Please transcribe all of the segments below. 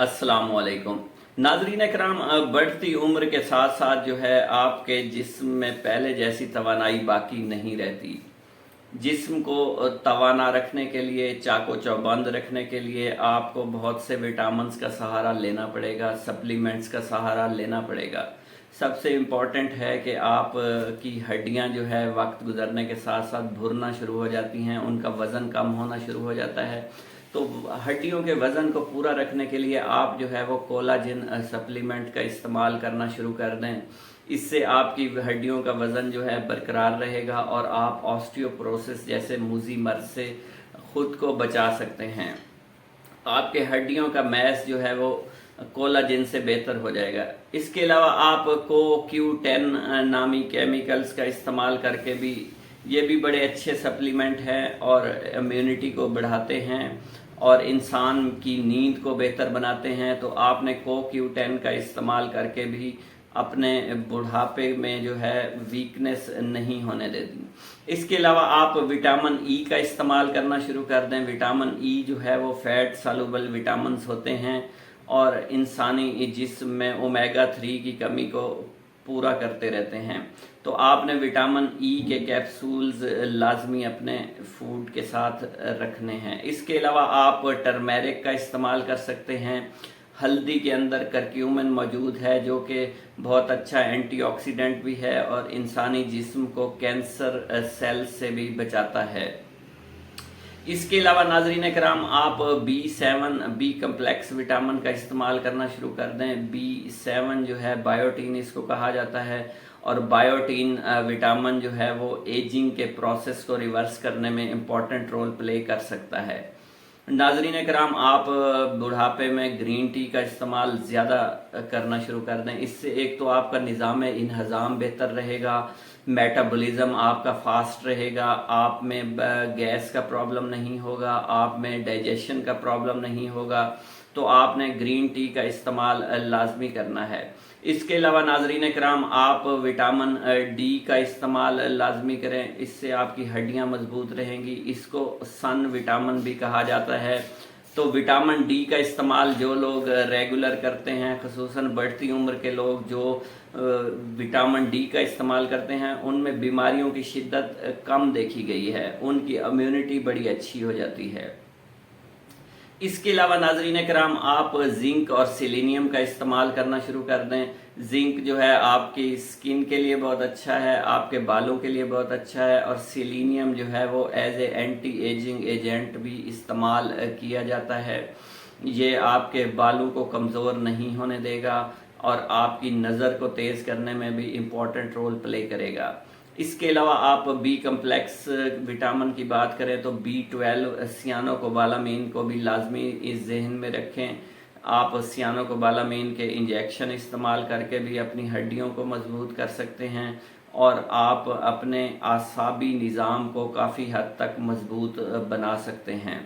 अस्सलाम वालेकुम नाजरीन कराम। बढ़ती उम्र के साथ साथ जो है आपके जिस्म में पहले जैसी तवानाई बाकी नहीं रहती। जिस्म को तवाना रखने के लिए, चाको चौबंद रखने के लिए आपको बहुत से विटामिन्स का सहारा लेना पड़ेगा, सप्लीमेंट्स का सहारा लेना पड़ेगा। सबसे इम्पॉर्टेंट है कि आप की हड्डियां जो है वक्त गुजरने के साथ साथ भुरना शुरू हो जाती हैं, उनका वज़न कम होना शुरू हो जाता है। तो हड्डियों के वज़न को पूरा रखने के लिए आप जो है वो कोलाजिन सप्लीमेंट का इस्तेमाल करना शुरू कर दें। इससे आपकी हड्डियों का वज़न जो है बरकरार रहेगा और आप ऑस्टियोपोरोसिस जैसे मूजी मर्ज से ख़ुद को बचा सकते हैं। आपके हड्डियों का मैस जो है वो कोलाजिन से बेहतर हो जाएगा। इसके अलावा आप CoQ10 नामी केमिकल्स का इस्तेमाल करके भी, ये भी बड़े अच्छे सप्लीमेंट हैं और इम्यूनिटी को बढ़ाते हैं और इंसान की नींद को बेहतर बनाते हैं। तो आपने CoQ10 का इस्तेमाल करके भी अपने बुढ़ापे में जो है वीकनेस नहीं होने देती। इसके अलावा आप विटामिन ई का इस्तेमाल करना शुरू कर दें। विटामिन ई जो है वो फैट सॉल्युबल विटामिन्स होते हैं और इंसानी जिस्म में ओमेगा 3 की कमी को पूरा करते रहते हैं। तो आपने विटामिन ई के कैप्सूल्स लाजमी अपने फूड के साथ रखने हैं। इसके अलावा आप टर्मेरिक का इस्तेमाल कर सकते हैं। हल्दी के अंदर करक्यूमिन मौजूद है जो कि बहुत अच्छा एंटीऑक्सीडेंट भी है और इंसानी जिस्म को कैंसर सेल से भी बचाता है। इसके अलावा नाजरीन कराम आप B7 बी कम्प्लेक्स विटामिन का इस्तेमाल करना शुरू कर दें। B7 जो है बायोटीन इसको कहा जाता है और बायोटीन विटामिन जो है वो एजिंग के प्रोसेस को रिवर्स करने में इम्पॉर्टेंट रोल प्ले कर सकता है। नाजरीन कराम आप बुढ़ापे में ग्रीन टी का इस्तेमाल ज़्यादा करना शुरू कर दें। इससे एक तो आपका निज़ाम इंहज़ाम बेहतर रहेगा, मेटाबॉलिज्म आपका फास्ट रहेगा, आप में गैस का प्रॉब्लम नहीं होगा, आप में डाइजेशन का प्रॉब्लम नहीं होगा। तो आपने ग्रीन टी का इस्तेमाल लाजमी करना है। इसके अलावा नाजरीन कराम आप विटामिन डी का इस्तेमाल लाजमी करें, इससे आपकी हड्डियां मजबूत रहेंगी। इसको सन विटामिन भी कहा जाता है। तो विटामिन डी का इस्तेमाल जो लोग रेगुलर करते हैं, ख़ुसूसन बढ़ती उम्र के लोग जो विटामिन डी का इस्तेमाल करते हैं, उनमें बीमारियों की शिद्दत कम देखी गई है, उनकी इम्यूनिटी बड़ी अच्छी हो जाती है। इसके अलावा नाजरीन कराम आप जिंक और सेलेनियम का इस्तेमाल करना शुरू कर दें। जिंक जो है आपकी स्किन के लिए बहुत अच्छा है, आपके बालों के लिए बहुत अच्छा है और सेलेनियम जो है वो as a anti ageing agent भी इस्तेमाल किया जाता है। ये आपके बालों को कमज़ोर नहीं होने देगा और आपकी नज़र को तेज़ करने में भी इम्पॉर्टेंट रोल प्ले करेगा। इसके अलावा आप बी कम्प्लेक्स विटामिन की बात करें तो B12 सियानोकोबालामीन को भी लाजमी इस जहन में रखें। आप सियानोकोबालामीन के इंजेक्शन इस्तेमाल करके भी अपनी हड्डियों को मजबूत कर सकते हैं और आप अपने आसाबी निज़ाम को काफ़ी हद तक मजबूत बना सकते हैं।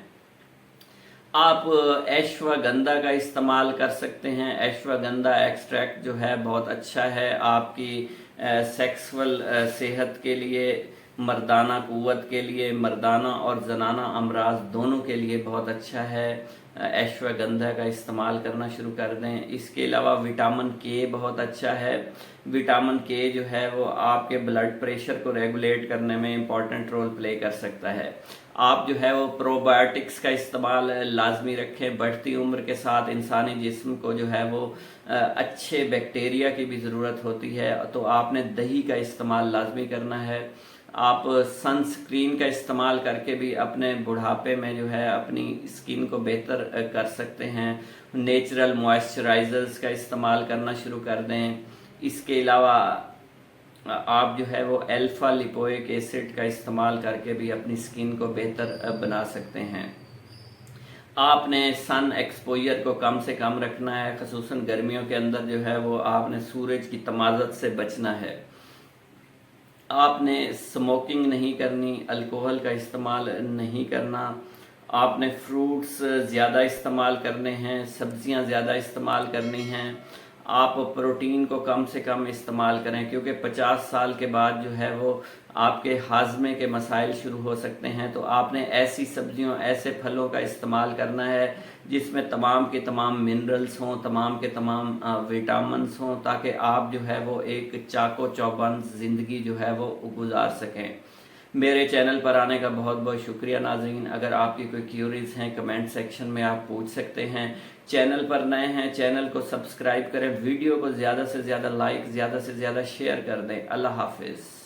आप अश्वगंधा का इस्तेमाल कर सकते हैं। अश्वगंधा एक्सट्रैक्ट जो है बहुत अच्छा है आपकी सेक्सुअल सेहत के लिए, मर्दाना क़ुव्वत के लिए, मर्दाना और जनाना अमराज दोनों के लिए बहुत अच्छा है। अश्वगंधा का इस्तेमाल करना शुरू कर दें। इसके अलावा विटामिन के बहुत अच्छा है। विटामिन के जो है वो आपके ब्लड प्रेशर को रेगुलेट करने में इम्पॉर्टेंट रोल प्ले कर सकता है। आप जो है वो प्रोबायोटिक्स का इस्तेमाल लाजमी रखें। बढ़ती उम्र के साथ इंसानी जिस्म को जो है वो अच्छे बैक्टीरिया की भी ज़रूरत होती है, तो आपने दही का इस्तेमाल लाजमी करना है। आप सनस्क्रीन का इस्तेमाल करके भी अपने बुढ़ापे में जो है अपनी स्किन को बेहतर कर सकते हैं। नेचुरल मॉइस्चराइजर्स का इस्तेमाल करना शुरू कर दें। इसके अलावा आप जो है वो अल्फा लिपोइक एसिड का इस्तेमाल करके भी अपनी स्किन को बेहतर बना सकते हैं। आपने सन एक्सपोजर को कम से कम रखना है, ख़ुसूसन गर्मियों के अंदर जो है वो आपने सूरज की तमाज़त से बचना है। आपने स्मोकिंग नहीं करनी, अल्कोहल का इस्तेमाल नहीं करना। आपने फ्रूट्स ज़्यादा इस्तेमाल करने हैं, सब्जियां ज़्यादा इस्तेमाल करनी हैं। आप प्रोटीन को कम से कम इस्तेमाल करें, क्योंकि 50 साल के बाद जो है वो आपके हाजमे के मसाइल शुरू हो सकते हैं। तो आपने ऐसी सब्जियों, ऐसे फलों का इस्तेमाल करना है जिसमें तमाम के तमाम मिनरल्स हों, तमाम के तमाम विटामिन्स हों, ताकि आप जो है वो एक चाको चौबंद ज़िंदगी जो है वो गुजार सकें। मेरे चैनल पर आने का बहुत बहुत शुक्रिया नाज़रीन। अगर आपकी कोई क्यूरीज हैं कमेंट सेक्शन में आप पूछ सकते हैं। चैनल पर नए हैं, चैनल को सब्सक्राइब करें, वीडियो को ज़्यादा से ज़्यादा लाइक, ज़्यादा से ज़्यादा शेयर कर दें। अल्लाह हाफिज़।